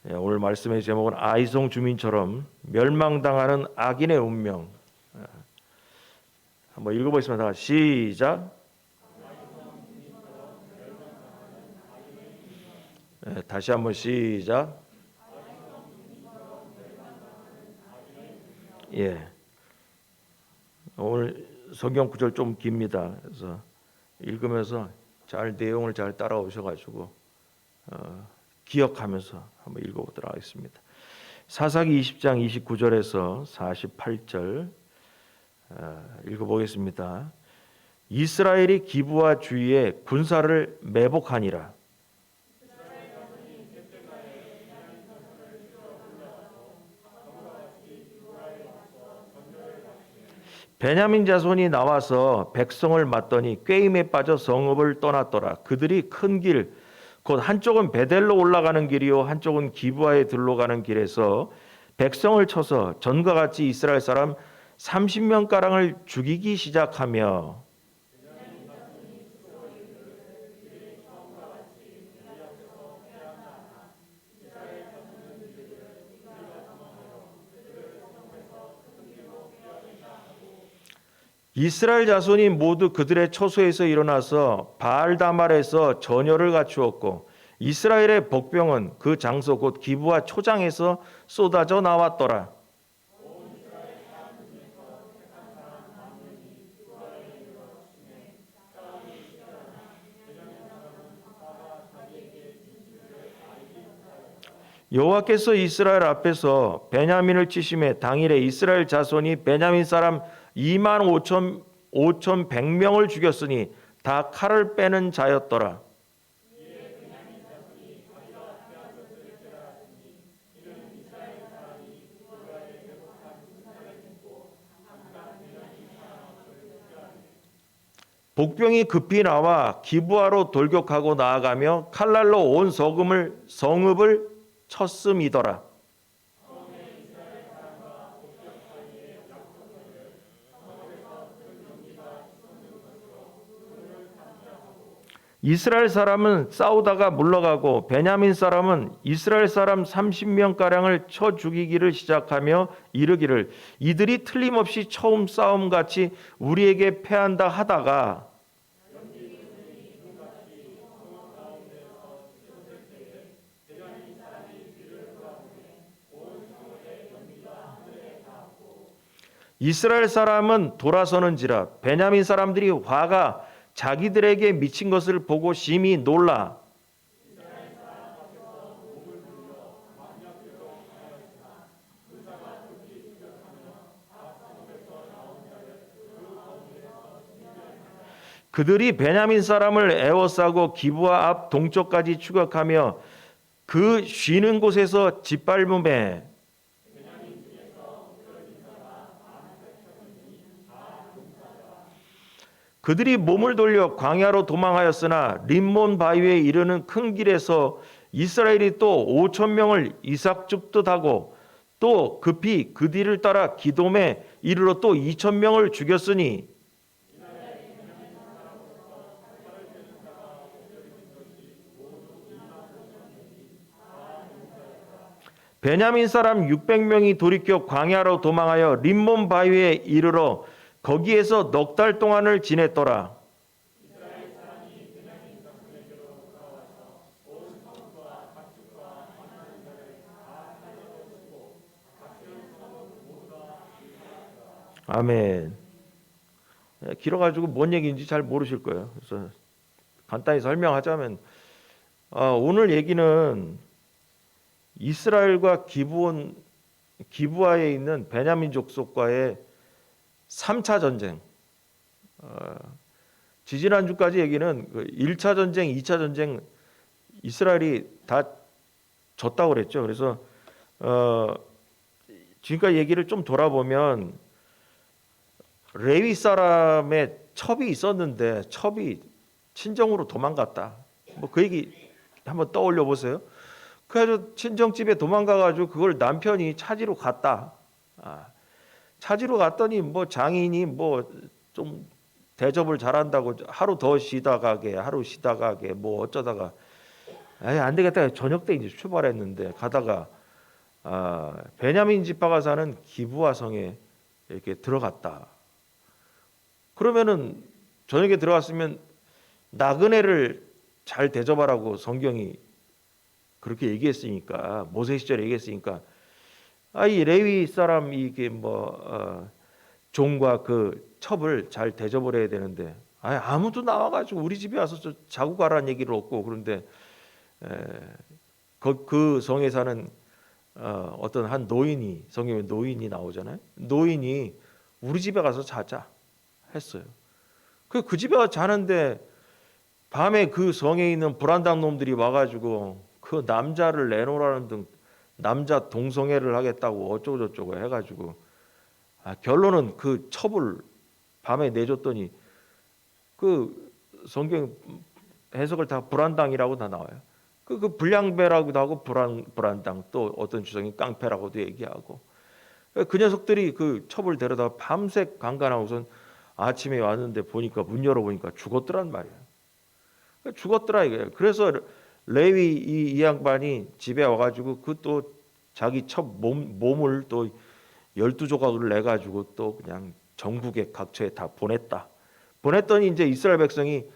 오늘 말씀의 제목은 아이송 주민처럼 멸망당하는 악인의 운명. 한번 읽어보겠습니다. 시작. 다시 한번 시작. 예. 오늘 성경 구절 좀 깁니다. 그래서 읽으면서 잘 내용을 잘 따라오셔가지고 기억하면서 한번 읽어보도록 하겠습니다. 사사기 20장 29절에서 48절 읽어보겠습니다. 이스라엘이 기브와 주위에 군사를 매복하니라. 베냐민 자손이 나와서 백성을 맞더니 꾀임에 빠져 성읍을 떠났더라. 그들이 큰 길, 곧 한쪽은 베델로 올라가는 길이요 한쪽은 기브아에 들러가는 길에서 백성을 쳐서 전과 같이 이스라엘 사람 30명가량을 죽이기 시작하며 이스라엘 자손이 모두 그들의 처소에서 일어나서 바알다말에서 전열을 갖추었고 이스라엘의 복병은 그 장소 곧 기브아 초장에서 쏟아져 나왔더라. 여호와께서 이스라엘 앞에서 베냐민을 치심에 당일에 이스라엘 자손이 베냐민 사람 2만 5,100명을 죽였으니 다 칼을 빼는 자였더라. 복병이 급히 나와 기브아로 돌격하고 나아가며 칼날로 온 성읍을 쳤음이더라. 이스라엘 사람은 싸우다가 물러가고 베냐민 사람은 이스라엘 사람 30명가량을 쳐 죽이기를 시작하며 이르기를 이들이 틀림없이 처음 싸움같이 우리에게 패한다 하다가 이스라엘 사람은 돌아서는지라 베냐민 사람들이 화가 자기들에게 미친 것을 보고 심히 놀라 그들이 베냐민 사람을 에워싸고 기브아 앞 동쪽까지 추격하며 그 쉬는 곳에서 짓밟음에 그들이 몸을 돌려 광야로 도망하였으나 림몬 바위에 이르는 큰 길에서 이스라엘이 또 5,000명을 이삭 줍듯 하고 또 급히 그 뒤를 따라 기돔에 이르러 또 2,000명을 죽였으니 베냐민 사람 600명이 돌이켜 광야로 도망하여 림몬 바위에 이르러 거기에서 넉 달 동안을 지냈더라. 아멘. 길어가지고 뭔 얘기인지 잘 모르실 거예요. 그래서 간단히 설명하자면 오늘 얘기는 이스라엘과 기브아에 있는 베냐민 족속과의 3차 전쟁. 지지난주까지 얘기는 1차 전쟁, 2차 전쟁 이스라엘이 다 졌다고 그랬죠. 그래서 지금까지 얘기를 좀 돌아보면 레위 사람의 첩이 있었는데 첩이 친정으로 도망갔다. 뭐 그 얘기 한번 떠올려 보세요. 그래서 친정집에 도망가가지고 그걸 남편이 찾으러 갔다. 찾으러 갔더니 뭐 장인이 뭐 좀 대접을 잘한다고 하루 더 쉬다 가게 뭐 어쩌다가 에이, 안 되겠다. 저녁 때 이제 출발했는데 가다가 베냐민 지파가 사는 기브아 성에 이렇게 들어갔다. 그러면은 저녁에 들어갔으면 나그네를 잘 대접하라고 성경이 그렇게 얘기했으니까, 모세 시절에 얘기했으니까, 이 레위 사람 이게 종과 그 첩을 잘 대접을 해야 되는데, 아무도 나와가지고 우리 집에 와서 자고 가라는 얘기를 없고, 그런데 그 성에 사는 어떤 한 노인이, 성경에 노인이 나오잖아요. 노인이 우리 집에 가서 자자 했어요. 그 집에 가서 자는데 밤에 그 성에 있는 불안당 놈들이 와가지고 그 남자를 내놓으라는 등 남자 동성애를 하겠다고 어쩌고 저쩌고 해가지고 결론은 그 첩을 밤에 내줬더니 그 성경 해석을 다 불안당이라고 다 나와요. 그 불량배라고도 하고 불안당, 또 어떤 주성이 깡패라고도 얘기하고, 그 녀석들이 그 첩을 데려다 밤새 강간하고선 아침에 왔는데 보니까 문 열어보니까 죽었더란 말이에요. 죽었더라 이거예요. 그래서 레위 이 양반이 집에 와가지고 그 또 자기 첩 몸을 또 12조각을 내가지고 또 그냥 전국의 각처에 다 보냈다. 보냈더니 이제 이스라엘 백성이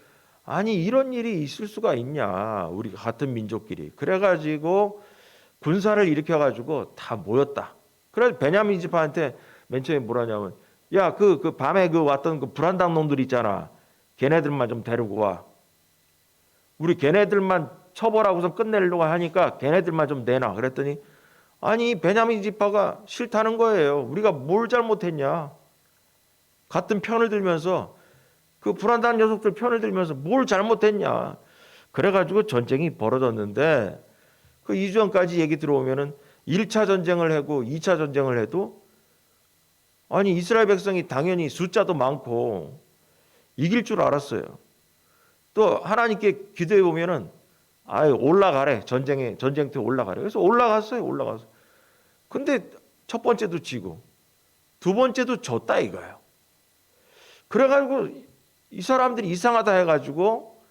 아니 이런 일이 있을 수가 있냐, 우리 같은 민족끼리. 그래가지고 군사를 일으켜가지고 다 모였다. 그래서 베냐민 지파한테 맨 처음에 뭐라냐면, 야 그 밤에 그 왔던 그 불안당 놈들 있잖아, 걔네들만 좀 데리고 와. 우리 걔네들만 처벌하고서 끝내려고 하니까 걔네들만 좀 내놔. 그랬더니 아니 베냐민 지파가 싫다는 거예요. 우리가 뭘 잘못했냐. 같은 편을 들면서 그 불안당 녀석들 편을 들면서 뭘 잘못했냐. 그래가지고 전쟁이 벌어졌는데, 그 이전까지 얘기 들어오면은 1차 전쟁을 하고 2차 전쟁을 해도 아니 이스라엘 백성이 당연히 숫자도 많고 이길 줄 알았어요. 또 하나님께 기도해 보면은 올라가래, 전쟁터에 올라가래. 그래서 올라갔어요. 근데 첫 번째도 지고 두 번째도 졌다 이거예요. 그래가지고 이 사람들이 이상하다 해가지고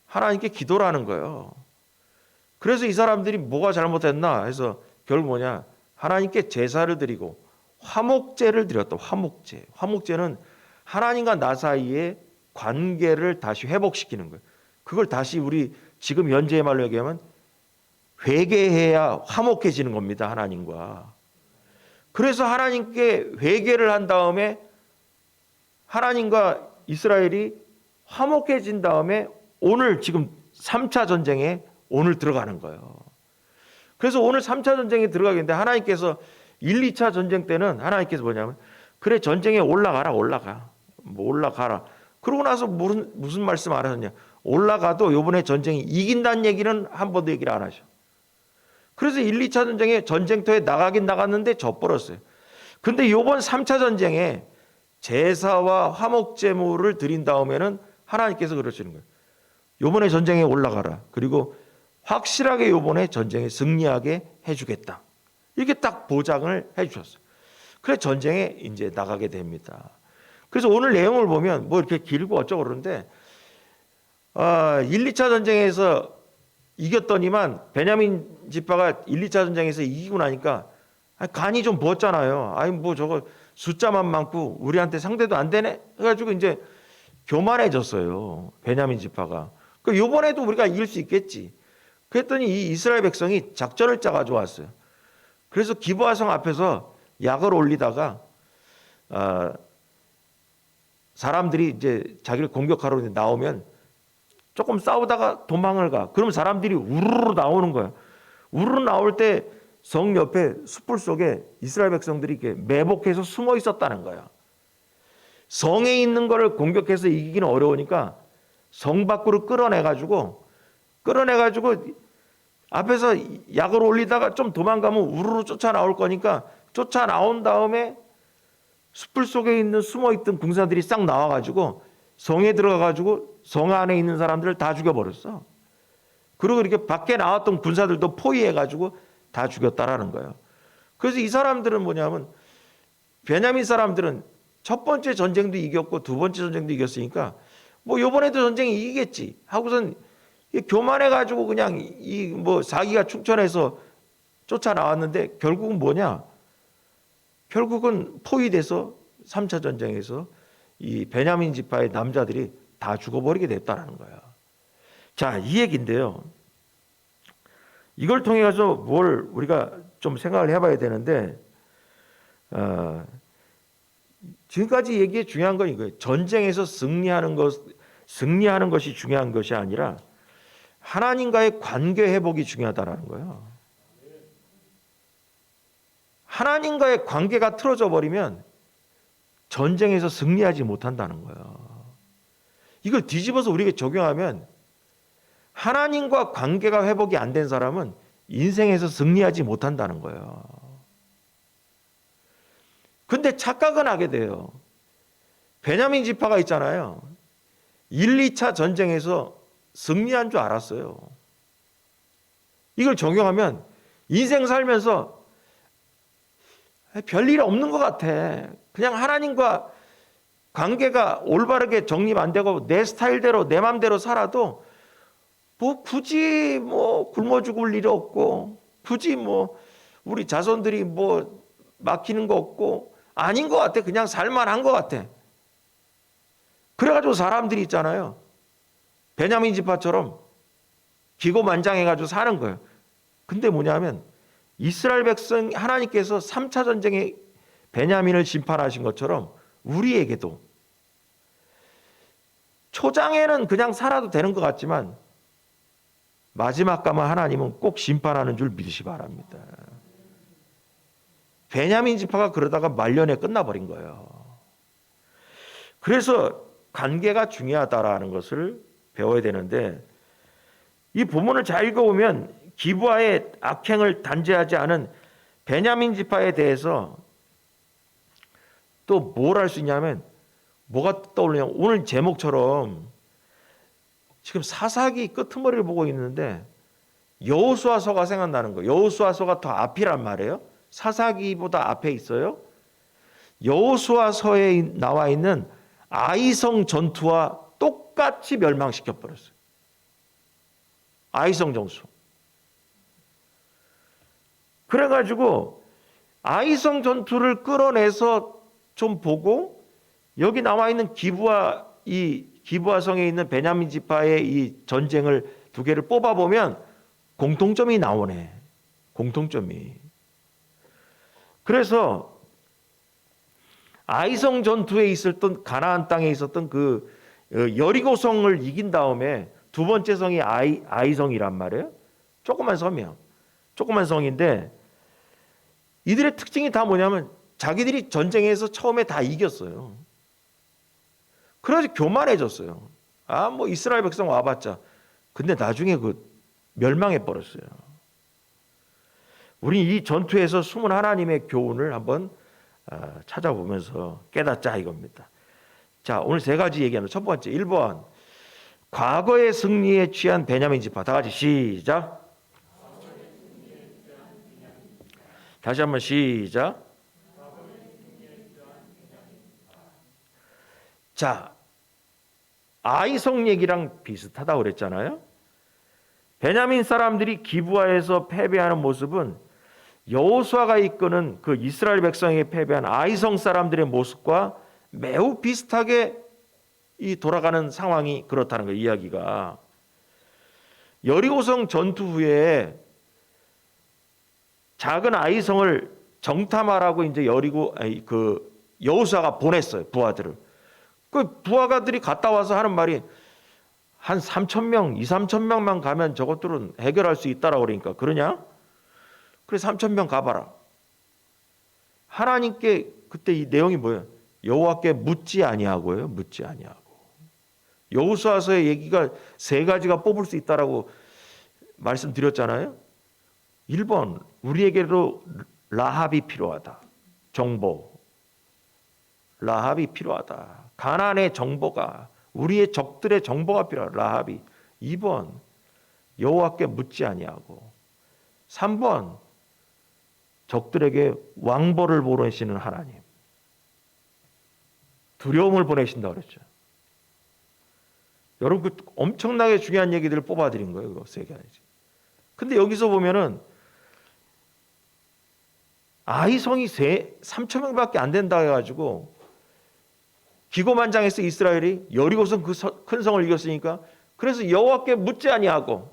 하나님께 기도를 하는 거예요. 그래서 이 사람들이 뭐가 잘못했나 해서 결국 뭐냐, 하나님께 제사를 드리고 화목제를 드렸다. 화목제는 하나님과 나 사이의 관계를 다시 회복시키는 거예요. 그걸 다시 우리 지금 현재의 말로 얘기하면 회개해야 화목해지는 겁니다, 하나님과. 그래서 하나님께 회개를 한 다음에 하나님과 이스라엘이 화목해진 다음에 오늘 지금 3차 전쟁에 오늘 들어가는 거예요. 그래서 오늘 3차 전쟁에 들어가겠는데 하나님께서 1, 2차 전쟁 때는 하나님께서 뭐냐면, 그래 전쟁에 올라가라. 그러고 나서 무슨 말씀 안 하셨냐. 올라가도 이번에 전쟁이 이긴다는 얘기는 한 번도 얘기를 안 하셔. 그래서 1, 2차 전쟁에 전쟁터에 나가긴 나갔는데 져버렸어요. 근데 이번 3차 전쟁에 제사와 화목제물을 드린 다음에는 하나님께서 그러시는 거예요. 이번에 전쟁에 올라가라. 그리고 확실하게 이번에 전쟁에 승리하게 해주겠다. 이렇게 딱 보장을 해주셨어요. 그래서 전쟁에 이제 나가게 됩니다. 그래서 오늘 내용을 보면 뭐 이렇게 길고 어쩌고 그러는데 1, 2차 전쟁에서 이겼더니만 베냐민 지파가 1, 2차 전쟁에서 이기고 나니까 간이 좀 부었잖아요. 뭐 저거 숫자만 많고 우리한테 상대도 안 되네 해가지고 이제 교만해졌어요, 베냐민 지파가. 이번에도 우리가 이길 수 있겠지. 그랬더니 이 이스라엘 백성이 작전을 짜가지고 왔어요. 그래서 기브아성 앞에서 약을 올리다가 사람들이 이제 자기를 공격하러 나오면 조금 싸우다가 도망을 가. 그러면 사람들이 우르르 나오는 거야. 우르르 나올 때 성 옆에 숯불 속에 이스라엘 백성들이 이렇게 매복해서 숨어 있었다는 거야. 성에 있는 거를 공격해서 이기기는 어려우니까 성 밖으로 끌어내가지고 앞에서 약을 올리다가 좀 도망가면 우르르 쫓아 나올 거니까 쫓아 나온 다음에 숯불 속에 있는 숨어있던 군사들이 싹 나와가지고 성에 들어가가지고 성 안에 있는 사람들을 다 죽여버렸어. 그리고 이렇게 밖에 나왔던 군사들도 포위해가지고 다 죽였다라는 거예요. 그래서 이 사람들은 뭐냐면, 베냐민 사람들은 첫 번째 전쟁도 이겼고 두 번째 전쟁도 이겼으니까 뭐 이번에도 전쟁이 이기겠지 하고선 교만해가지고 그냥 이 뭐 사기가 충천해서 쫓아 나왔는데 결국은 뭐냐? 결국은 포위돼서 3차 전쟁에서 이 베냐민 지파의 남자들이 다 죽어버리게 됐다라는 거야. 자, 이 얘기인데요. 이걸 통해 가서 뭘 우리가 좀 생각을 해봐야 되는데, 지금까지 얘기에 중요한 건 이거예요. 전쟁에서 승리하는 것이 중요한 것이 아니라 하나님과의 관계 회복이 중요하다라는 거예요. 하나님과의 관계가 틀어져 버리면 전쟁에서 승리하지 못한다는 거예요. 이걸 뒤집어서 우리에게 적용하면 하나님과 관계가 회복이 안 된 사람은 인생에서 승리하지 못한다는 거예요. 근데 착각은 하게 돼요. 베냐민 지파가 있잖아요. 1, 2차 전쟁에서 승리한 줄 알았어요. 이걸 적용하면 인생 살면서 별일 없는 것 같아. 그냥 하나님과 관계가 올바르게 정립 안 되고 내 스타일대로 내 맘대로 살아도 뭐 굳이 뭐 굶어 죽을 일 없고 굳이 뭐 우리 자손들이 뭐 막히는 거 없고 아닌 것 같아. 그냥 살만한 것 같아. 그래가지고 사람들이 있잖아요. 베냐민 지파처럼 기고만장해가지고 사는 거예요. 근데 뭐냐면 이스라엘 백성 하나님께서 3차 전쟁에 베냐민을 심판하신 것처럼 우리에게도 초장에는 그냥 살아도 되는 것 같지만 마지막 가면 하나님은 꼭 심판하는 줄 믿으시 바랍니다. 베냐민 지파가 그러다가 말년에 끝나버린 거예요. 그래서 관계가 중요하다라는 것을 배워야 되는데 이 본문을 잘 읽어보면 기브아의 악행을 단죄하지 않은 베냐민 지파에 대해서 또 뭘 할 수 있냐면 뭐가 떠오르냐 오늘 제목처럼 지금 사사기 끄트머리를 보고 있는데 여호수아서가 생각나는 거예요. 여호수아서가 더 앞이란 말이에요. 사사기보다 앞에 있어요. 여호수아서에 나와 있는 아이성 전투와 똑같이 멸망시켜 버렸어요. 아이성 전투. 그래가지고 아이성 전투를 끌어내서 좀 보고 여기 나와 있는 기브아성에 있는 베냐민 지파의 이 전쟁을 두 개를 뽑아 보면 공통점이 나오네. 공통점이. 그래서 아이성 전투에 있었던 가나안 땅에 있었던 그 여리고성을 이긴 다음에 두 번째 성이 아이성이란 말이에요. 조그만 성인데 이들의 특징이 다 뭐냐면 자기들이 전쟁에서 처음에 다 이겼어요. 그래서 교만해졌어요. 뭐 이스라엘 백성 와봤자. 근데 나중에 멸망해 버렸어요. 우리 이 전투에서 숨은 하나님의 교훈을 한번 찾아보면서 깨닫자 이겁니다. 자, 오늘 세 가지 얘기하는 첫 번째 1번 과거의 승리에 취한 베냐민 지파. 다 같이 시작. 다시 한번 시작. 자, 아이성 얘기랑 비슷하다고 그랬잖아요. 베냐민 사람들이 기브아에서 패배하는 모습은 여호수아가 이끄는 그 이스라엘 백성에게 패배한 아이성 사람들의 모습과 매우 비슷하게 이 돌아가는 상황이 그렇다는 거예요. 이야기가 여리고성 전투 후에 작은 아이성을 정탐하라고 이제 여호수아가 보냈어요. 부하들을. 그 부하가들이 갔다 와서 하는 말이 한 3,000명, 2,3,000명만 가면 저것들은 해결할 수 있다라고 그러니까 그러냐? 그래 3,000명 가봐라. 하나님께 그때 이 내용이 뭐예요? 여호와께 묻지 아니하고요. 묻지 아니하고. 여호수아서의 얘기가 세 가지가 뽑을 수 있다라고 말씀드렸잖아요. 1번 우리에게도 라합이 필요하다. 정보. 라합이 필요하다. 가나안의 정보가 우리의 적들의 정보가 필요하다. 라합이. 2번 여호와께 묻지 아니하고 3번 적들에게 왕벌을 보내시는 하나님. 두려움을 보내신다 그랬죠. 여러분 그 엄청나게 중요한 얘기들을 뽑아드린 거예요. 그거 세 개 아니지. 근데 여기서 보면은 아이성이 3천 명밖에 안 된다 해가지고 기고만장해서 이스라엘이 여리고성 그 큰 성을 이겼으니까 그래서 여호와께 묻지 아니하고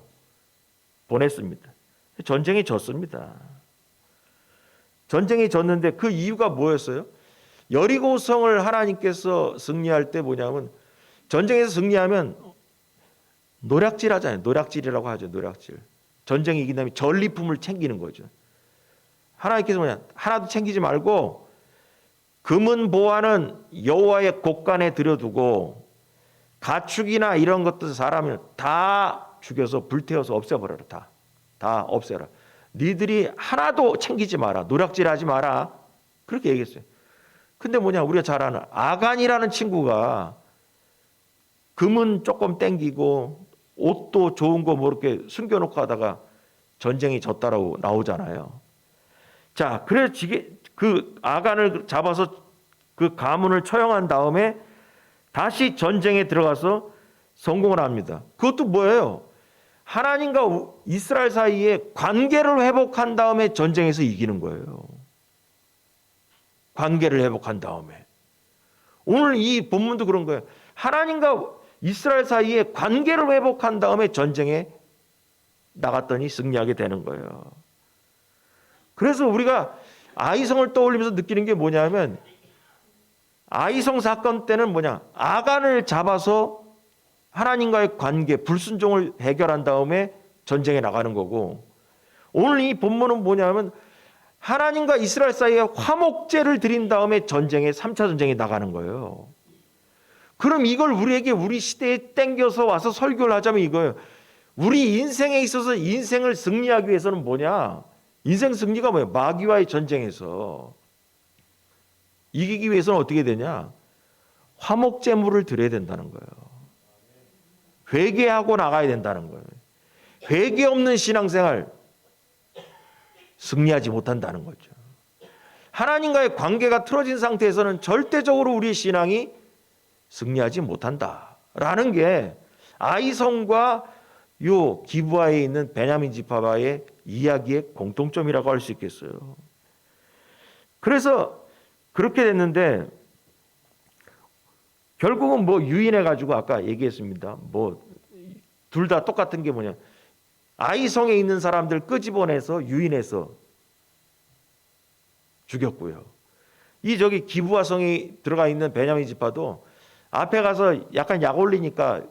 보냈습니다. 전쟁이 졌습니다. 전쟁이 졌는데 그 이유가 뭐였어요? 여리고성을 하나님께서 승리할 때 뭐냐면 전쟁에서 승리하면 노략질 하잖아요. 노략질이라고 하죠. 노략질. 전쟁이 이긴 다음에 전리품을 챙기는 거죠. 하나님께서 뭐냐? 하나도 챙기지 말고 금은 보화는 여호와의 곳간에 들여두고 가축이나 이런 것들 사람을 다 죽여서 불태워서 없애버려라. 다 없애라. 니들이 하나도 챙기지 마라. 노략질하지 마라. 그렇게 얘기했어요. 근데 뭐냐? 우리가 잘 아는 아간이라는 친구가 금은 조금 땡기고 옷도 좋은 거 뭐 이렇게 숨겨놓고 하다가 전쟁이 졌다라고 나오잖아요. 자, 그래서 그 아간을 잡아서 그 가문을 처형한 다음에 다시 전쟁에 들어가서 성공을 합니다. 그것도 뭐예요? 하나님과 이스라엘 사이에 관계를 회복한 다음에 전쟁에서 이기는 거예요. 관계를 회복한 다음에. 오늘 이 본문도 그런 거예요. 하나님과 이스라엘 사이에 관계를 회복한 다음에 전쟁에 나갔더니 승리하게 되는 거예요. 그래서 우리가 아이성을 떠올리면서 느끼는 게 뭐냐면 아이성 사건 때는 뭐냐? 아간을 잡아서 하나님과의 관계, 불순종을 해결한 다음에 전쟁에 나가는 거고 오늘 이 본문은 뭐냐면 하나님과 이스라엘 사이에 화목제를 드린 다음에 전쟁에 3차 전쟁에 나가는 거예요. 그럼 이걸 우리에게 우리 시대에 땡겨서 와서 설교를 하자면 이거예요. 우리 인생에 있어서 인생을 승리하기 위해서는 뭐냐? 인생 승리가 뭐예요? 마귀와의 전쟁에서 이기기 위해서는 어떻게 되냐? 화목제물을 드려야 된다는 거예요. 회개하고 나가야 된다는 거예요. 회개 없는 신앙생활 승리하지 못한다는 거죠. 하나님과의 관계가 틀어진 상태에서는 절대적으로 우리의 신앙이 승리하지 못한다라는 게 아이성과 요 기브아에 있는 베냐민 지파와의 이야기의 공통점이라고 할 수 있겠어요. 그래서 그렇게 됐는데 결국은 뭐 유인해 가지고 아까 얘기했습니다. 뭐 둘 다 똑같은 게 뭐냐? 아이성에 있는 사람들 끄집어내서 유인해서 죽였고요. 이 저기 기브아 성에 들어가 있는 베냐민 지파도 앞에 가서 약간 약 올리니까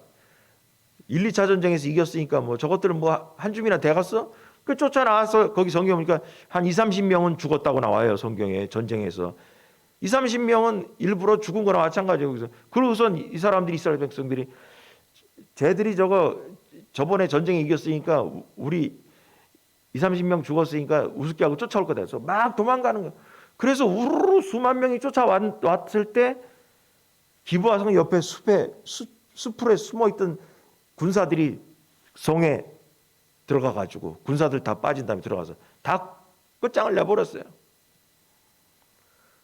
1, 2차 전쟁에서 이겼으니까 뭐 저것들은 뭐 한 줌이나 돼갔어? 그 쫓아나와서 거기 성경 보니까 한 2, 30명은 죽었다고 나와요. 성경에 전쟁에서. 2, 30명은 일부러 죽은 거나 마찬가지고 그러고선 이 사람들이 이스라엘 백성들이 쟤들이 저번에 전쟁에 이겼으니까 우리 2, 30명 죽었으니까 우습게 하고 쫓아올 거다 해서 막 도망가는 거예요. 그래서 우르르 수만 명이 쫓아왔을 때 기브아 성 옆에 수풀에 숨어있던 군사들이 성에 들어가가지고 군사들 다 빠진 다음에 들어가서 다 끝장을 내버렸어요.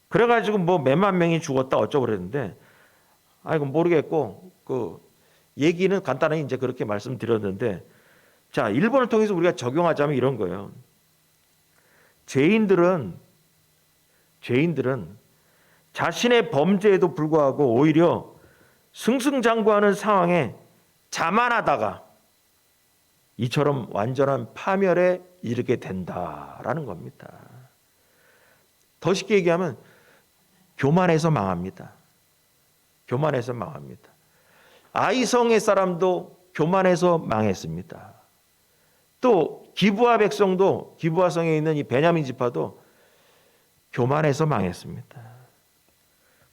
그래가지고 뭐 몇만 명이 죽었다 어쩌고 그랬는데 아이고 모르겠고 그 얘기는 간단하게 이제 그렇게 말씀드렸는데 자 일본을 통해서 우리가 적용하자면 이런 거예요. 죄인들은 자신의 범죄에도 불구하고 오히려 승승장구하는 상황에 자만하다가 이처럼 완전한 파멸에 이르게 된다라는 겁니다. 더 쉽게 얘기하면 교만해서 망합니다. 교만해서 망합니다. 아이성의 사람도 교만해서 망했습니다. 또 기브아 백성도 기브아 성에 있는 이 베냐민 지파도 교만해서 망했습니다.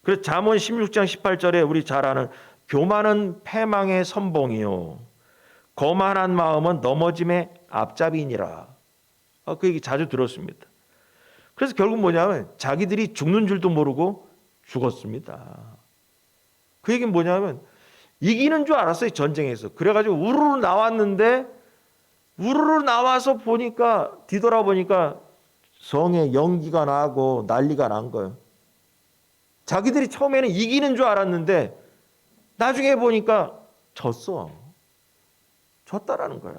그래서 잠언 16장 18절에 우리 잘 아는 교만은 패망의 선봉이요 거만한 마음은 넘어짐의 앞잡이니라. 그 얘기 자주 들었습니다. 그래서 결국 뭐냐면 자기들이 죽는 줄도 모르고 죽었습니다. 그 얘기는 뭐냐면 이기는 줄 알았어요. 전쟁에서. 그래가지고 우르르 나왔는데 우르르 나와서 보니까 뒤돌아보니까 성에 연기가 나고 난리가 난 거예요. 자기들이 처음에는 이기는 줄 알았는데 나중에 보니까 졌다라는 거야.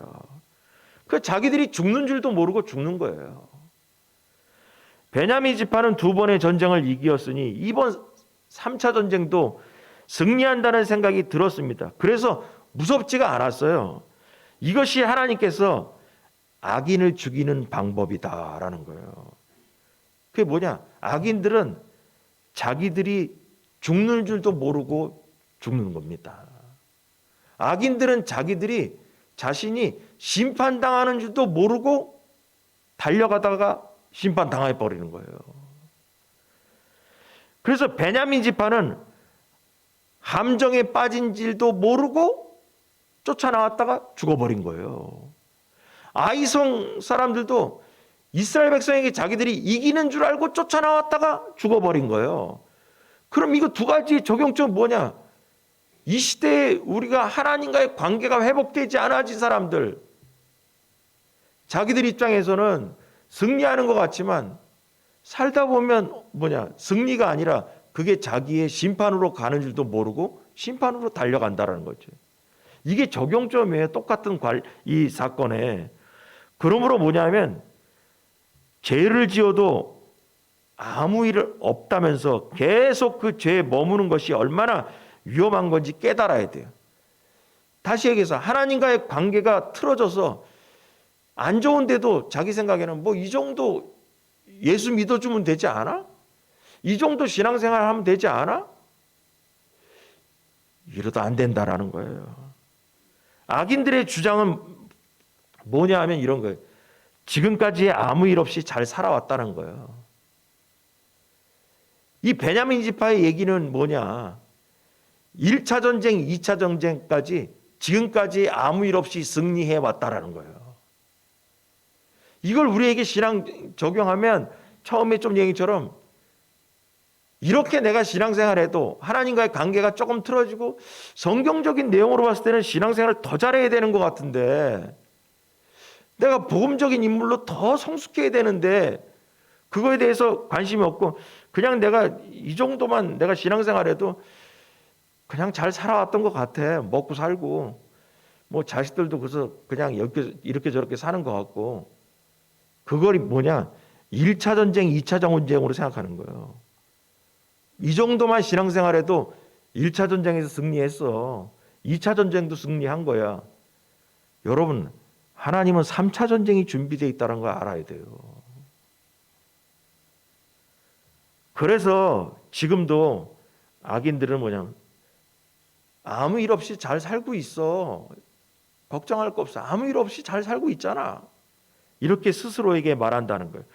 그 자기들이 죽는 줄도 모르고 죽는 거예요. 베냐민 지파는 두 번의 전쟁을 이기었으니 이번 3차 전쟁도 승리한다는 생각이 들었습니다. 그래서 무섭지가 않았어요. 이것이 하나님께서 악인을 죽이는 방법이다라는 거예요. 그게 뭐냐? 악인들은 자기들이 죽는 줄도 모르고 죽는 겁니다. 악인들은 자신이 심판당하는 줄도 모르고 달려가다가 심판당해 버리는 거예요. 그래서 베냐민 지파는 함정에 빠진 줄도 모르고 쫓아나왔다가 죽어버린 거예요. 아이성 사람들도 이스라엘 백성에게 자기들이 이기는 줄 알고 쫓아나왔다가 죽어버린 거예요. 그럼 이거 두 가지 적용점은 뭐냐? 이 시대에 우리가 하나님과의 관계가 회복되지 않아진 사람들, 자기들 입장에서는 승리하는 것 같지만 살다 보면 승리가 아니라 그게 자기의 심판으로 가는 줄도 모르고 심판으로 달려간다는 거죠. 이게 적용점이에요. 똑같은 이 사건에. 그러므로 뭐냐면 죄를 지어도 아무 일 없다면서 계속 그 죄에 머무는 것이 얼마나 위험한 건지 깨달아야 돼요. 다시 얘기해서 하나님과의 관계가 틀어져서 안 좋은데도 자기 생각에는 이 정도 예수 믿어주면 되지 않아? 이 정도 신앙생활 하면 되지 않아? 이러다 안 된다라는 거예요. 악인들의 주장은 뭐냐 하면 이런 거예요. 지금까지 아무 일 없이 잘 살아왔다는 거예요. 이 베냐민 지파의 얘기는 뭐냐? 1차 전쟁, 2차 전쟁까지 지금까지 아무 일 없이 승리해 왔다라는 거예요. 이걸 우리에게 신앙 적용하면 처음에 좀 얘기처럼 이렇게 내가 신앙생활해도 하나님과의 관계가 조금 틀어지고 성경적인 내용으로 봤을 때는 신앙생활을 더 잘해야 되는 것 같은데 내가 복음적인 인물로 더 성숙해야 되는데 그거에 대해서 관심이 없고 그냥 내가 이 정도만 내가 신앙생활해도 그냥 잘 살아왔던 것 같아. 먹고 살고 자식들도 그래서 그냥 이렇게 저렇게 사는 것 같고 그걸 1차 전쟁, 2차 전쟁으로 생각하는 거예요. 이 정도만 신앙생활해도 1차 전쟁에서 승리했어. 2차 전쟁도 승리한 거야. 여러분, 하나님은 3차 전쟁이 준비되어 있다는 걸 알아야 돼요. 그래서 지금도 악인들은 아무 일 없이 잘 살고 있어. 걱정할 거 없어. 아무 일 없이 잘 살고 있잖아. 이렇게 스스로에게 말한다는 거예요.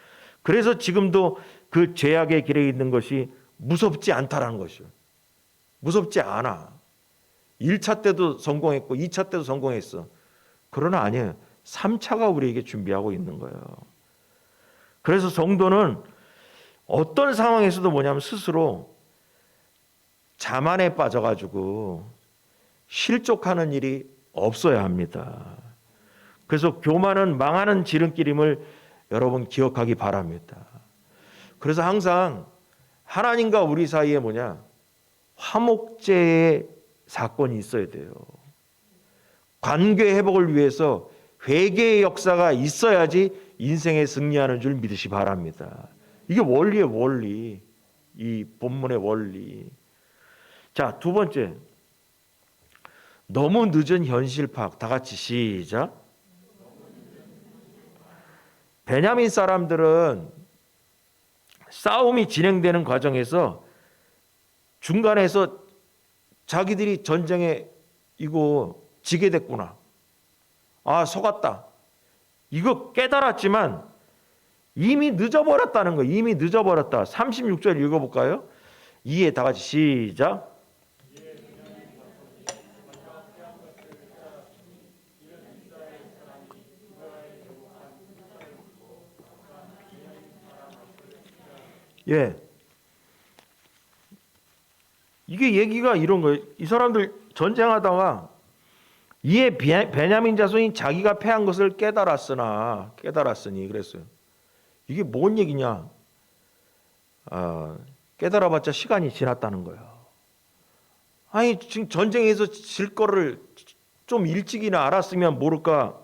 그래서 지금도 그 죄악의 길에 있는 것이 무섭지 않다라는 것이요. 무섭지 않아. 1차 때도 성공했고 2차 때도 성공했어. 그러나 아니에요. 3차가 우리에게 준비하고 있는 거예요. 그래서 성도는 어떤 상황에서도 뭐냐면 스스로 자만에 빠져가지고 실족하는 일이 없어야 합니다. 그래서 교만은 망하는 지름길임을 여러분 기억하기 바랍니다. 그래서 항상 하나님과 우리 사이에 화목제의 사건이 있어야 돼요. 관계 회복을 위해서 회개의 역사가 있어야지 인생에 승리하는 줄 믿으시 바랍니다. 이게 원리예요, 원리. 이 본문의 원리. 자, 두 번째. 너무 늦은 현실 파악. 다 같이 시작. 베냐민 사람들은 싸움이 진행되는 과정에서 중간에서 자기들이 전쟁에 이거 지게 됐구나. 속았다. 이거 깨달았지만 이미 늦어버렸다는 거예요. 이미 늦어버렸다. 36절 읽어볼까요? 이에 다 같이 시작. 예. 이게 얘기가 이런 거예요. 이 사람들 전쟁하다가 이에 베냐민 자손이 자기가 패한 것을 깨달았으니 그랬어요. 이게 뭔 얘기냐? 깨달아봤자 시간이 지났다는 거예요. 아니 지금 전쟁에서 질 거를 좀 일찍이나 알았으면 모를까.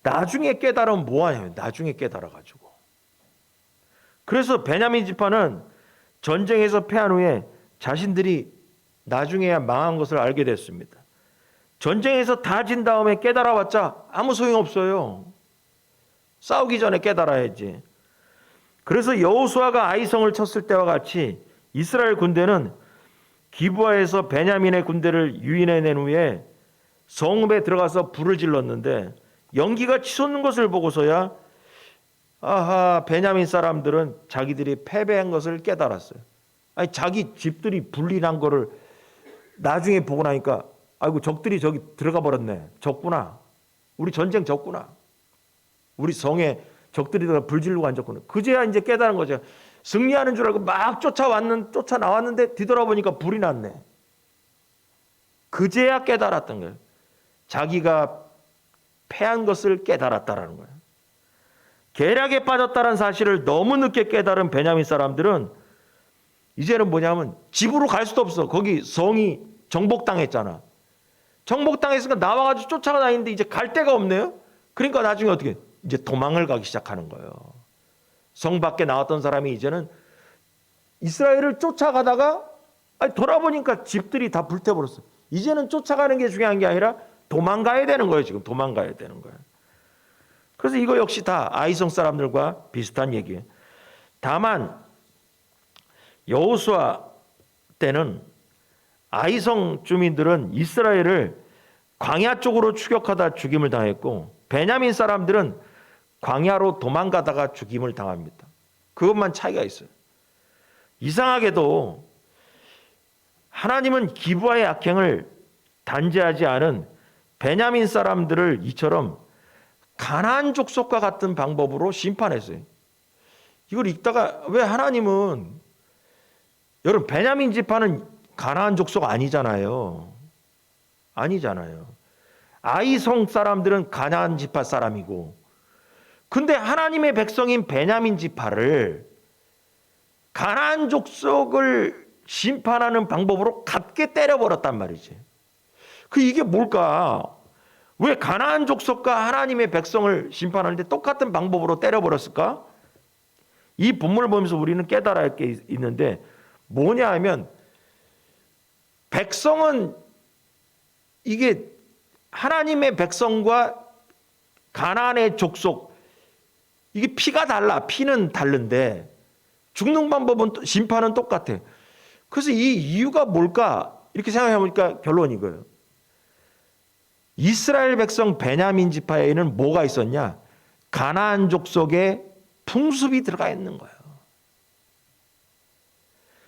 나중에 깨달으면 뭐하냐. 나중에 깨달아가지고. 그래서 베냐민 지파는 전쟁에서 패한 후에 자신들이 나중에야 망한 것을 알게 됐습니다. 전쟁에서 다 진 다음에 깨달아봤자 아무 소용없어요. 싸우기 전에 깨달아야지. 그래서 여호수아가 아이성을 쳤을 때와 같이 이스라엘 군대는 기브아에서 베냐민의 군대를 유인해낸 후에 성읍에 들어가서 불을 질렀는데 연기가 치솟는 것을 보고서야 아하, 베냐민 사람들은 자기들이 패배한 것을 깨달았어요. 아니, 자기 집들이 불리난 거를 나중에 보고 나니까 아이고, 적들이 저기 들어가 버렸네. 졌구나. 우리 전쟁 졌구나. 우리 성에 적들이 들어가 불 지르고 앉았구나. 그제야 이제 깨달은 거죠. 승리하는 줄 알고 막 쫓아 나왔는데 뒤돌아보니까 불이 났네. 그제야 깨달았던 거예요. 자기가 패한 것을 깨달았다라는 거예요. 계략에 빠졌다는 사실을 너무 늦게 깨달은 베냐민 사람들은 이제는 뭐냐면 집으로 갈 수도 없어. 거기 성이 정복당했잖아. 정복당했으니까 나와가지고 쫓아다니는데 이제 갈 데가 없네요. 그러니까 나중에 어떻게 이제 도망을 가기 시작하는 거예요. 성 밖에 나왔던 사람이 이제는 이스라엘을 쫓아가다가 돌아보니까 집들이 다 불태버렸어. 이제는 쫓아가는 게 중요한 게 아니라 도망가야 되는 거예요. 지금 도망가야 되는 거예요. 그래서 이거 역시 다 아이성 사람들과 비슷한 얘기예요. 다만 여호수아 때는 아이성 주민들은 이스라엘을 광야 쪽으로 추격하다 죽임을 당했고 베냐민 사람들은 광야로 도망가다가 죽임을 당합니다. 그것만 차이가 있어요. 이상하게도 하나님은 기브아의 악행을 단죄하지 않은 베냐민 사람들을 이처럼 가나안 족속과 같은 방법으로 심판했어요. 이걸 읽다가 왜 하나님은, 여러분 베냐민 지파는 가나안 족속 아니잖아요. 아니잖아요. 아이성 사람들은 가나안 지파 사람이고, 근데 하나님의 백성인 베냐민 지파를 가나안 족속을 심판하는 방법으로 같게 때려버렸단 말이지. 이게 뭘까? 왜 가나안 족속과 하나님의 백성을 심판하는데 똑같은 방법으로 때려버렸을까? 이 본문을 보면서 우리는 깨달아야 할 게 있는데 뭐냐 하면, 백성은 이게 하나님의 백성과 가나안의 족속, 이게 피가 달라. 피는 다른데 죽는 방법은, 심판은 똑같아. 그래서 이 이유가 뭘까? 이렇게 생각해보니까 결론이 이거예요. 이스라엘 백성 베냐민 지파에는 뭐가 있었냐? 가나안 족속의 풍습이 들어가 있는 거예요.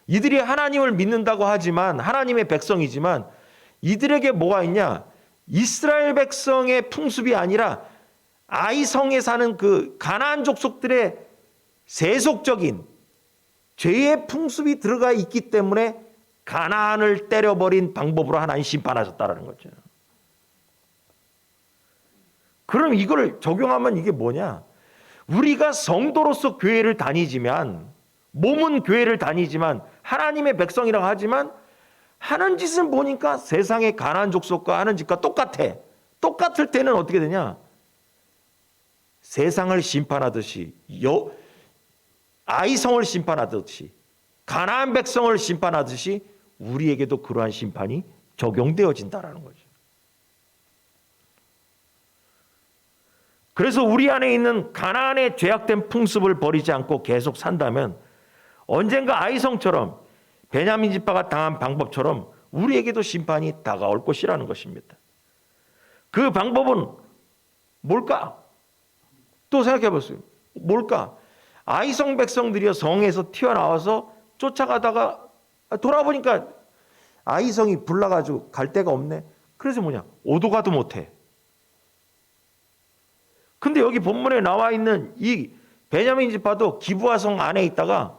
이들이 하나님을 믿는다고 하지만, 하나님의 백성이지만 이들에게 뭐가 있냐? 이스라엘 백성의 풍습이 아니라 아이성에 사는 그 가나안 족속들의 세속적인 죄의 풍습이 들어가 있기 때문에 가나안을 때려버린 방법으로 하나님 심판하셨다는 거죠. 그럼 이걸 적용하면 이게 뭐냐? 우리가 성도로서 교회를 다니지만, 몸은 교회를 다니지만 하나님의 백성이라고 하지만 하는 짓은 보니까 세상의 가나안 족속과 하는 짓과 똑같아. 똑같을 때는 어떻게 되냐? 세상을 심판하듯이, 아이성을 심판하듯이, 가나안 백성을 심판하듯이 우리에게도 그러한 심판이 적용되어진다라는 거죠. 그래서 우리 안에 있는 가나안의 죄악된 풍습을 버리지 않고 계속 산다면 언젠가 아이성처럼, 베냐민 지파가 당한 방법처럼 우리에게도 심판이 다가올 것이라는 것입니다. 그 방법은 뭘까? 또 생각해 보세요. 뭘까? 아이성 백성들이 성에서 튀어나와서 쫓아가다가 돌아보니까 아이성이 불나가지고 갈 데가 없네. 그래서 뭐냐? 오도 가도 못해. 근데 여기 본문에 나와 있는 이 베냐민 지파도 기브아 성 안에 있다가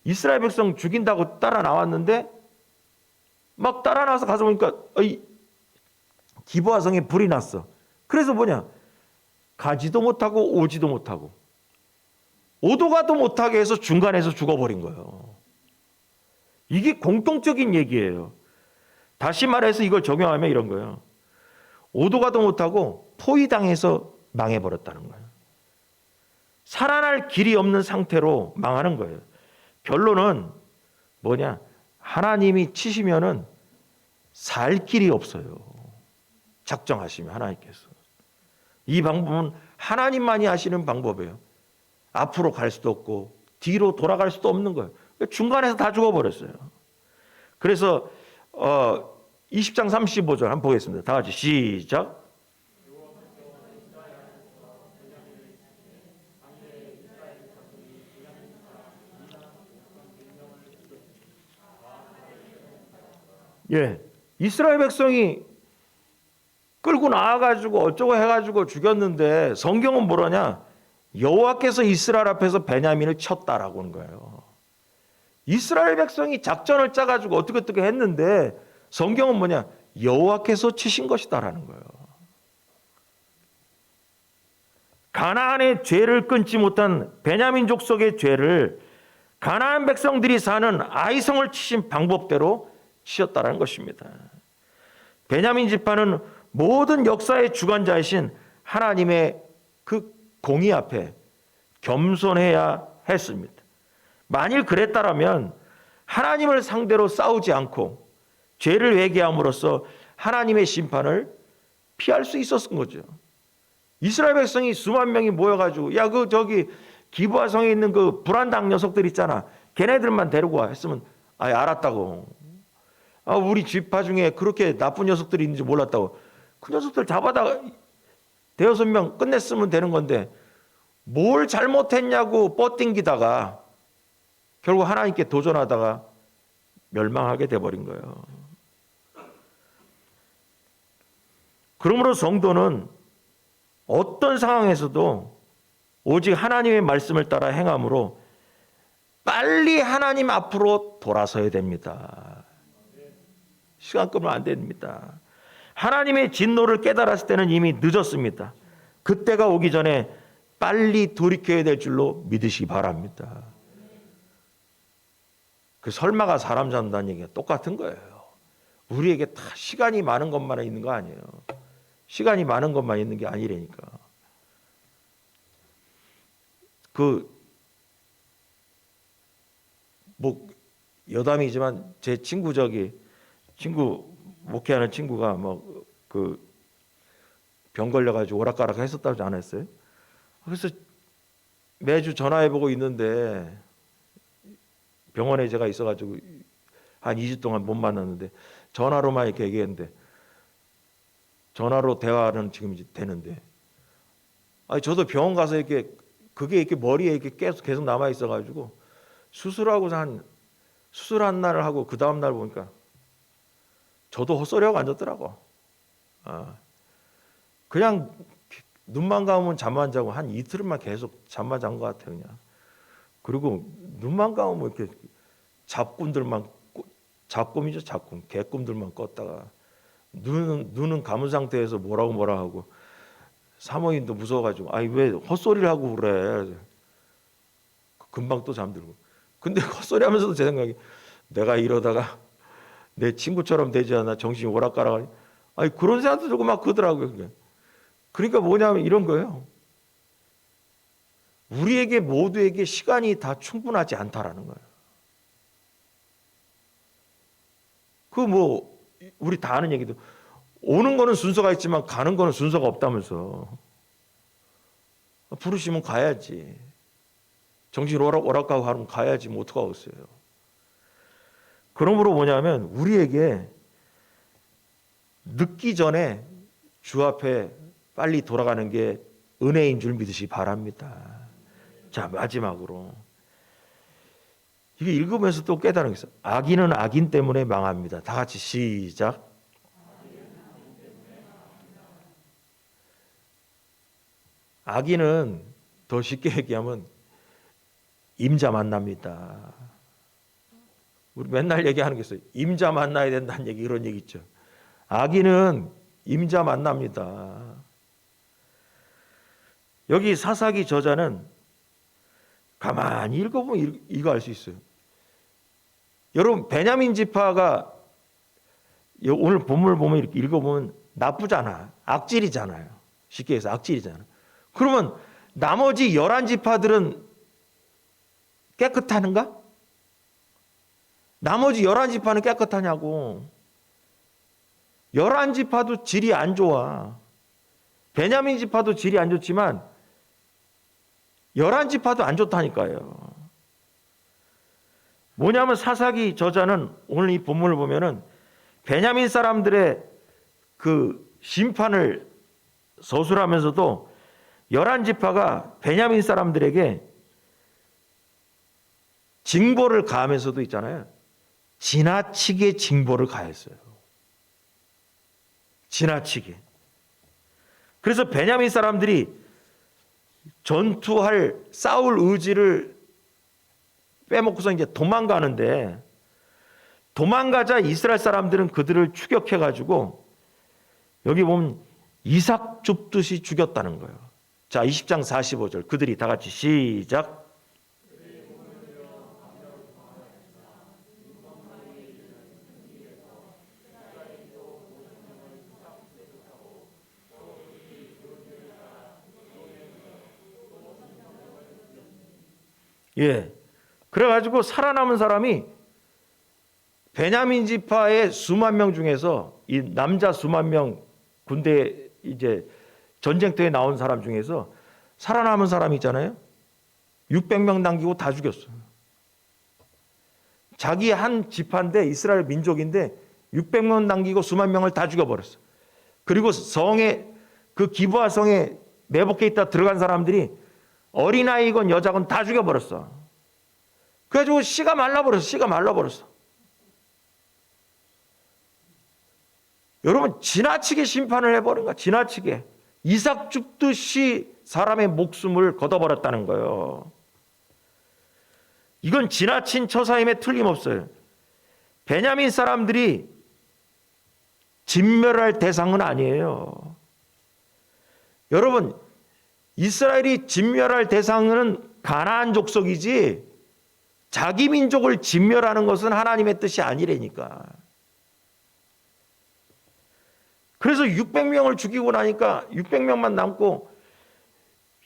이스라엘 백성 죽인다고 따라 나왔는데, 막 따라 나와서 가서 보니까 기브아 성에 불이 났어. 그래서 뭐냐? 가지도 못하고 오지도 못하고 오도 가도 못하게 해서 중간에서 죽어버린 거예요. 이게 공통적인 얘기예요. 다시 말해서 이걸 적용하면 이런 거예요. 오도 가도 못하고 포위당해서 망해버렸다는 거예요. 살아날 길이 없는 상태로 망하는 거예요. 결론은 뭐냐? 하나님이 치시면은 살 길이 없어요. 작정하시면 하나님께서. 이 방법은 하나님만이 하시는 방법이에요. 앞으로 갈 수도 없고 뒤로 돌아갈 수도 없는 거예요. 중간에서 다 죽어버렸어요. 그래서 20장 35절 한번 보겠습니다. 다 같이 시작. 예, 이스라엘 백성이 끌고 나와가지고 어쩌고 해가지고 죽였는데 성경은 뭐라냐? 여호와께서 이스라엘 앞에서 베냐민을 쳤다라고 하는 거예요. 이스라엘 백성이 작전을 짜가지고 어떻게 했는데 성경은 뭐냐? 여호와께서 치신 것이다라는 거예요. 가나안의 죄를 끊지 못한 베냐민 족속의 죄를 가나안 백성들이 사는 아이성을 치신 방법대로 치셨다라는 것입니다. 베냐민 지파는 모든 역사의 주관자이신 하나님의 그 공의 앞에 겸손해야 했습니다. 만일 그랬다라면 하나님을 상대로 싸우지 않고 죄를 회개함으로써 하나님의 심판을 피할 수 있었던 거죠. 이스라엘 백성이 수만 명이 모여가지고 야 그 저기 기브아 성에 있는 그 불안당 녀석들 있잖아. 걔네들만 데리고 와 했으면 알았다고. 우리 지파 중에 그렇게 나쁜 녀석들이 있는지 몰랐다고. 그 녀석들 잡아다 대여섯 명 끝냈으면 되는 건데 뭘 잘못했냐고 뻗띵기다가 결국 하나님께 도전하다가 멸망하게 돼버린 거예요. 그러므로 성도는 어떤 상황에서도 오직 하나님의 말씀을 따라 행함으로 빨리 하나님 앞으로 돌아서야 됩니다. 시간 끌면 안 됩니다. 하나님의 진노를 깨달았을 때는 이미 늦었습니다. 그때가 오기 전에 빨리 돌이켜야 될 줄로 믿으시기 바랍니다. 그 설마가 사람 잡는다는 얘기가 똑같은 거예요. 우리에게 다 시간이 많은 것만 있는 거 아니에요. 시간이 많은 것만 있는 게 아니라니까. 여담이지만 제 친구 목회하는 친구가 병 걸려가지고 오락가락 했었다고 안 했어요? 그래서 매주 전화해보고 있는데 병원에 제가 있어가지고 한 2주 동안 못 만났는데 전화로만 이렇게 얘기했는데 전화로 대화는 지금 이제 되는데 저도 병원 가서 그게 이렇게 머리에 이렇게 계속 남아 있어가지고 수술한 날을 하고 그 다음 날 보니까 저도 헛소리하고 앉았더라고. 그냥 눈만 감으면 잠만 자고 한 이틀만 계속 잠만 잔 것 같아요. 그냥. 그리고 눈만 감으면 이렇게 잡꿈이죠, 잡꿈. 개꿈들만 꿨다가 눈은 감은 상태에서 뭐라고 하고 사모님도 무서워가지고 왜 헛소리를 하고 그래. 금방 또 잠들고. 근데 헛소리 하면서도 제 생각이 내가 이러다가 내 친구처럼 되지 않아? 정신이 오락가락. 그런 생각도 들고 막 그러더라고요. 그러니까 뭐냐면 이런 거예요. 우리에게 모두에게 시간이 다 충분하지 않다라는 거예요. 우리 다 아는 얘기도 오는 거는 순서가 있지만 가는 거는 순서가 없다면서. 부르시면 가야지. 정신 오락가고 하면 가야지. 뭐 어떡하겠어요. 그러므로 뭐냐면 우리에게 늦기 전에 주 앞에 빨리 돌아가는 게 은혜인 줄 믿으시기 바랍니다. 자, 마지막으로 이게 읽으면서 또 깨달은 게 있어요. 악인은 악인 때문에 망합니다. 다 같이 시작. 악인은 더 쉽게 얘기하면 임자 만납니다. 우리 맨날 얘기하는 게 있어요. 임자 만나야 된다는 얘기, 이런 얘기 있죠. 악인은 임자 만납니다. 여기 사사기 저자는 가만히 읽어보면 이거 알 수 있어요. 여러분, 베냐민 지파가 오늘 본문을 보면 이렇게 읽어보면 나쁘잖아. 악질이잖아요. 쉽게 해서 악질이잖아. 그러면 나머지 11지파들은 깨끗하는가? 나머지 11지파는 깨끗하냐고. 11지파도 질이 안 좋아. 베냐민 지파도 질이 안 좋지만 11지파도 안 좋다니까요. 뭐냐면 사사기 저자는 오늘 이 본문을 보면은 베냐민 사람들의 그 심판을 서술하면서도 11지파가 베냐민 사람들에게 징벌을 가하면서도 있잖아요. 지나치게 징벌을 가했어요. 지나치게. 그래서 베냐민 사람들이 전투할 싸울 의지를 빼먹고서 이제 도망가는데 도망가자 이스라엘 사람들은 그들을 추격해가지고 여기 보면 이삭 줍듯이 죽였다는 거예요. 자, 20장 45절 그들이 다 같이 시작. 예. 그래가지고 살아남은 사람이 베냐민 지파의 수만 명 중에서 이 남자 수만 명 군대 이제 전쟁터에 나온 사람 중에서 살아남은 사람이 있잖아요. 600명 남기고 다 죽였어. 자기 한 지파인데 이스라엘 민족인데 600명 남기고 수만 명을 다 죽여버렸어. 그리고 성에 그 기브아 성에 매복해 있다 들어간 사람들이 어린아이건 여자건 다 죽여버렸어. 그래가지고 씨가 말라버렸어. 여러분 지나치게 심판을 해버린 거야. 지나치게. 이삭 줍듯이 사람의 목숨을 걷어버렸다는 거예요. 이건 지나친 처사임에 틀림없어요. 베냐민 사람들이 진멸할 대상은 아니에요. 여러분 이스라엘이 진멸할 대상은 가나안 족속이지 자기 민족을 진멸하는 것은 하나님의 뜻이 아니라니까. 그래서 600명을 죽이고 나니까 600명만 남고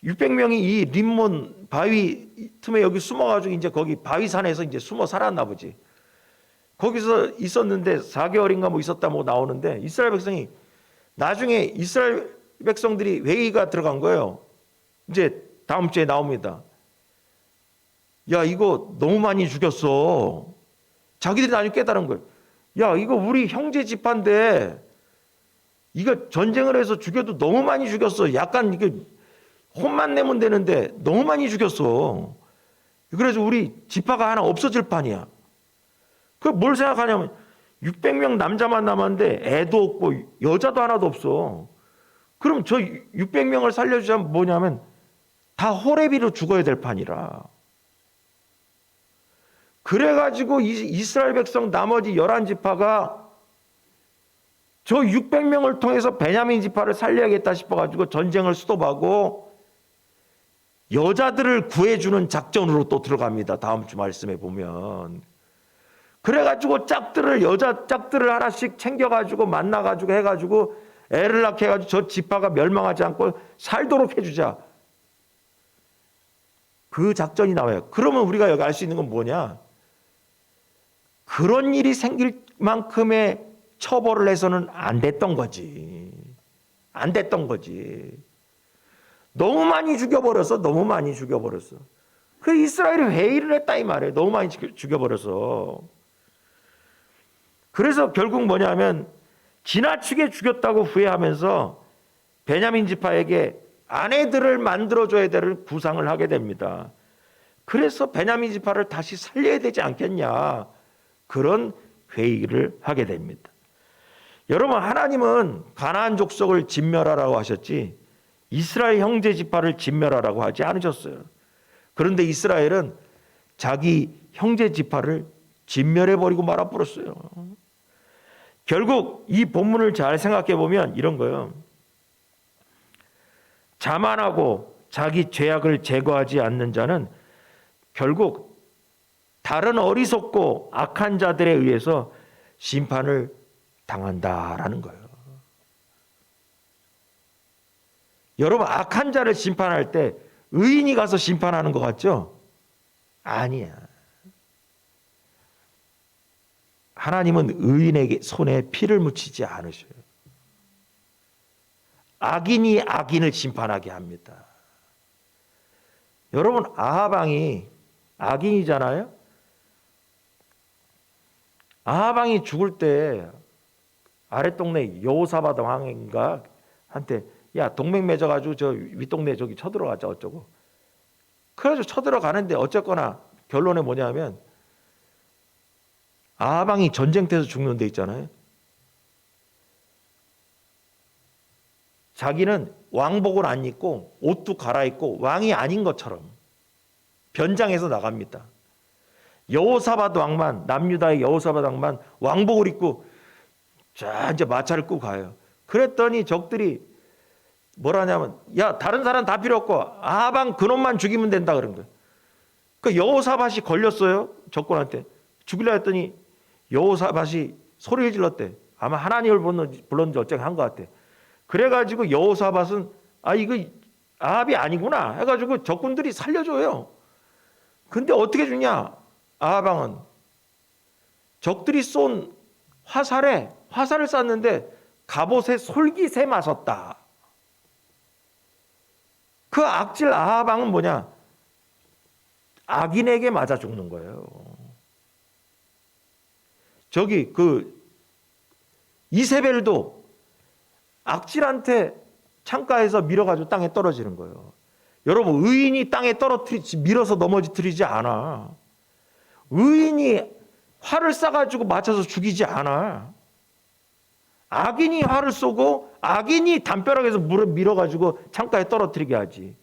600명이 이 림몬 바위 틈에 여기 숨어가지고 이제 거기 바위산에서 이제 숨어 살았나 보지. 거기서 있었는데 4개월인가 뭐 있었다 뭐 나오는데 이스라엘 백성이 나중에 이스라엘 백성들이 회의가 들어간 거예요. 이제 다음 주에 나옵니다. 야, 이거 너무 많이 죽였어. 자기들이 나중에 깨달은 거예요. 야, 이거 우리 형제 집안데 이거 전쟁을 해서 죽여도 너무 많이 죽였어. 약간 이게 혼만 내면 되는데 너무 많이 죽였어. 그래서 우리 지파가 하나 없어질 판이야. 그 뭘 생각하냐면 600명 남자만 남았는데 애도 없고 여자도 하나도 없어. 그럼 저 600명을 살려주자면 뭐냐면 다 호레비로 죽어야 될 판이라. 그래가지고 이스라엘 백성 나머지 11지파가 저 600명을 통해서 베냐민 지파를 살려야겠다 싶어가지고 전쟁을 스톱하고 여자들을 구해주는 작전으로 또 들어갑니다. 다음 주 말씀에 보면. 그래가지고 여자 짝들을 하나씩 챙겨가지고 만나가지고 해가지고 애를 낳게 해가지고 저 지파가 멸망하지 않고 살도록 해주자. 그 작전이 나와요. 그러면 우리가 여기 알 수 있는 건 뭐냐? 그런 일이 생길 만큼의 처벌을 해서는 안 됐던 거지. 안 됐던 거지. 너무 많이 죽여버렸어. 그 이스라엘이 회의를 했다 이 말이에요. 너무 많이 죽여버려서. 그래서 결국 뭐냐면 지나치게 죽였다고 후회하면서 베냐민 지파에게 아내들을 만들어줘야 될 구상을 하게 됩니다. 그래서 베냐민 지파를 다시 살려야 되지 않겠냐. 그런 회의를 하게 됩니다. 여러분 하나님은 가나안 족속을 진멸하라고 하셨지 이스라엘 형제 지파를 진멸하라고 하지 않으셨어요. 그런데 이스라엘은 자기 형제 지파를 진멸해버리고 말아버렸어요. 결국 이 본문을 잘 생각해 보면 이런 거예요. 자만하고 자기 죄악을 제거하지 않는 자는 결국 다른 어리석고 악한 자들에 의해서 심판을 당한다라는 거예요. 여러분, 악한 자를 심판할 때 의인이 가서 심판하는 것 같죠? 아니야. 하나님은 의인에게 손에 피를 묻히지 않으셔요. 악인이 악인을 심판하게 합니다. 여러분, 아합 왕이 악인이잖아요. 아합 왕이 죽을 때 아랫동네 여호사밧 왕인가 한테 야, 동맹 맺어가지고 저 윗동네 저기 쳐들어가자 어쩌고. 그래가지고 쳐들어가는데 어쨌거나 결론은 뭐냐면 아합 왕이 전쟁터에서 죽는 데 있잖아요. 자기는 왕복을 안 입고 옷도 갈아입고 왕이 아닌 것처럼 변장해서 나갑니다. 여호사밧 왕만, 남유다의 여호사밧 왕만 왕복을 입고 자 이제 마차를 끌고 가요. 그랬더니 적들이 뭐라냐면 야, 다른 사람 다 필요 없고 아합 왕 그놈만 죽이면 된다 그런 거예요. 그 여호사밧이 걸렸어요. 적군한테. 죽이려 했더니 여호사밧이 소리를 질렀대. 아마 하나님을 불렀는지 어쩌고 한 것 같아. 그래가지고 여호사밧은 아 이거 아합이 아니구나 해가지고 적군들이 살려줘요. 근데 어떻게 죽냐? 아합 왕은 적들이 쏜 화살을 쐈는데 갑옷에 솔깃에 맞았다. 그 악질 아합 왕은 뭐냐? 악인에게 맞아 죽는 거예요. 저기 그 이세벨도 악질한테 창가에서 밀어가지고 땅에 떨어지는 거예요. 여러분, 의인이 땅에 밀어서 넘어뜨리지 않아. 의인이 활을 쏴가지고 맞춰서 죽이지 않아. 악인이 활을 쏘고 악인이 담벼락에서 밀어가지고 창가에 떨어뜨리게 하지.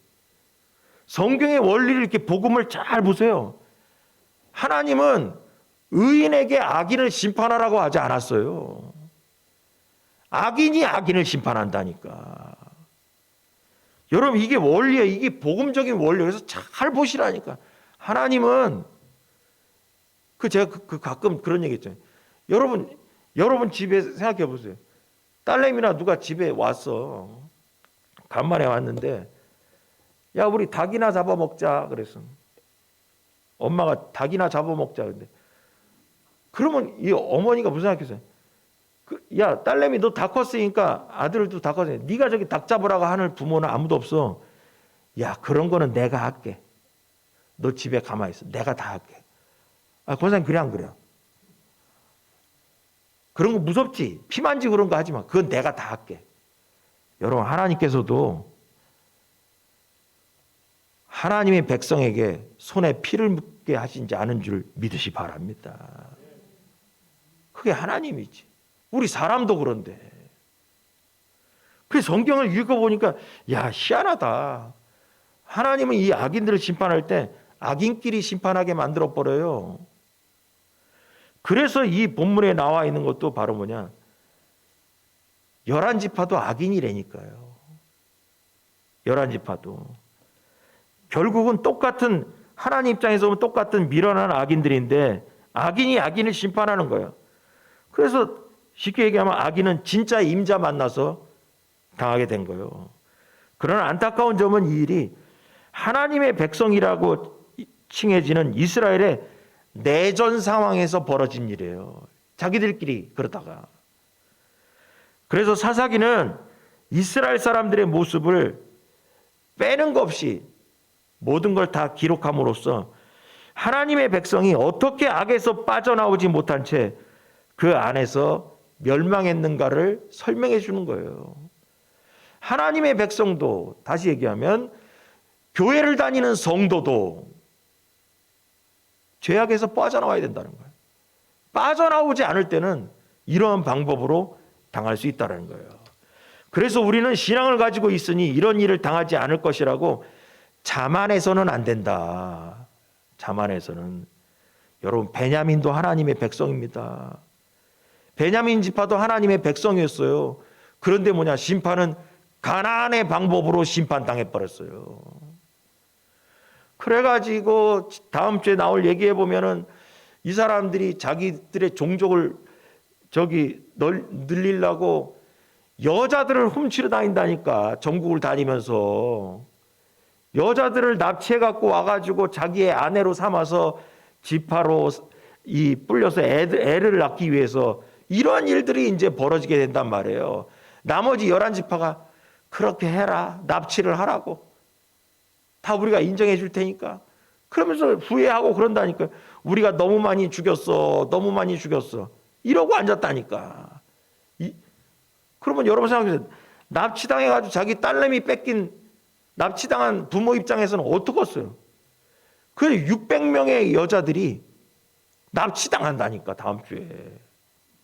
성경의 원리를 이렇게 복음을 잘 보세요. 하나님은 의인에게 악인을 심판하라고 하지 않았어요. 악인이 악인을 심판한다니까. 여러분, 이게 원리예요. 이게 복음적인 원리예요. 그래서 잘 보시라니까. 하나님은 제가 가끔 그런 얘기 했잖아요. 여러분 집에 생각해 보세요. 딸내미나 누가 집에 왔어. 간만에 왔는데 야, 우리 닭이나 잡아먹자 그랬어. 엄마가 닭이나 잡아먹자. 근데 그러면 이 어머니가 무슨 생각했어요? 야, 딸내미 너 다 컸으니까 아들도 다 컸으니까 네가 저기 닭 잡으라고 하는 부모는 아무도 없어. 야, 그런 거는 내가 할게. 너 집에 가만히 있어. 내가 다 할게. 아, 권사님 그래 안 그래요? 그런 거 무섭지? 피 만지고 그런 거 하지 마. 그건 내가 다 할게. 여러분, 하나님께서도 하나님의 백성에게 손에 피를 묻게 하신지 않은 줄 믿으시 바랍니다. 그게 하나님이지. 우리 사람도 그런데. 그래서 성경을 읽어보니까 야, 희한하다. 하나님은 이 악인들을 심판할 때 악인끼리 심판하게 만들어버려요. 그래서 이 본문에 나와 있는 것도 바로 뭐냐? 11지파도 악인이라니까요. 11지파도. 결국은 똑같은, 하나님 입장에서 보면 똑같은 미련한 악인들인데 악인이 악인을 심판하는 거예요. 그래서 쉽게 얘기하면 악인은 진짜 임자 만나서 당하게 된 거예요. 그러나 안타까운 점은 이 일이 하나님의 백성이라고 칭해지는 이스라엘의 내전 상황에서 벌어진 일이에요. 자기들끼리 그러다가. 그래서 사사기는 이스라엘 사람들의 모습을 빼는 것 없이 모든 걸 다 기록함으로써 하나님의 백성이 어떻게 악에서 빠져나오지 못한 채 그 안에서 멸망했는가를 설명해 주는 거예요. 하나님의 백성도, 다시 얘기하면 교회를 다니는 성도도 죄악에서 빠져나와야 된다는 거예요. 빠져나오지 않을 때는 이러한 방법으로 당할 수 있다는 거예요. 그래서 우리는 신앙을 가지고 있으니 이런 일을 당하지 않을 것이라고 자만해서는 안 된다. 자만해서는. 여러분, 베냐민도 하나님의 백성입니다. 베냐민 지파도 하나님의 백성이었어요. 그런데 뭐냐? 심판은 가나안의 방법으로 심판당해 버렸어요. 그래가지고 다음 주에 나올 얘기해 보면은 이 사람들이 자기들의 종족을 늘리려고 여자들을 훔치러 다닌다니까. 전국을 다니면서 여자들을 납치해 갖고 와가지고 자기의 아내로 삼아서 지파로 불려서 애를 낳기 위해서 이런 일들이 이제 벌어지게 된단 말이에요. 나머지 11지파가 그렇게 해라, 납치를 하라고, 다 우리가 인정해 줄 테니까, 그러면서 후회하고 그런다니까. 우리가 너무 많이 죽였어, 너무 많이 죽였어 이러고 앉았다니까. 그러면 여러분 생각해보세요. 납치당해가지고 자기 딸내미 뺏긴 납치당한 부모 입장에서는 어떻겠어요? 그래서 600명의 여자들이 납치당한다니까. 다음 주에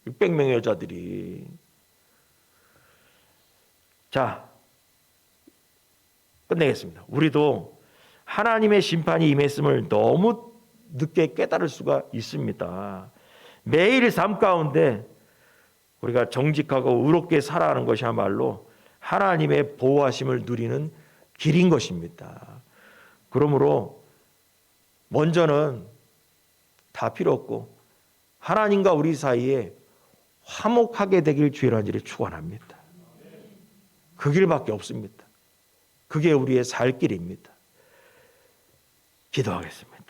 600명의 여자들이. 자, 끝내겠습니다. 우리도 하나님의 심판이 임했음을 너무 늦게 깨달을 수가 있습니다. 매일 삶 가운데 우리가 정직하고 의롭게 살아가는 것이야말로 하나님의 보호하심을 누리는 길인 것입니다. 그러므로 먼저는 다 필요 없고 하나님과 우리 사이에 화목하게 되길 주의 간절히 축원합니다. 그 길밖에 없습니다. 그게 우리의 살 길입니다. 기도하겠습니다.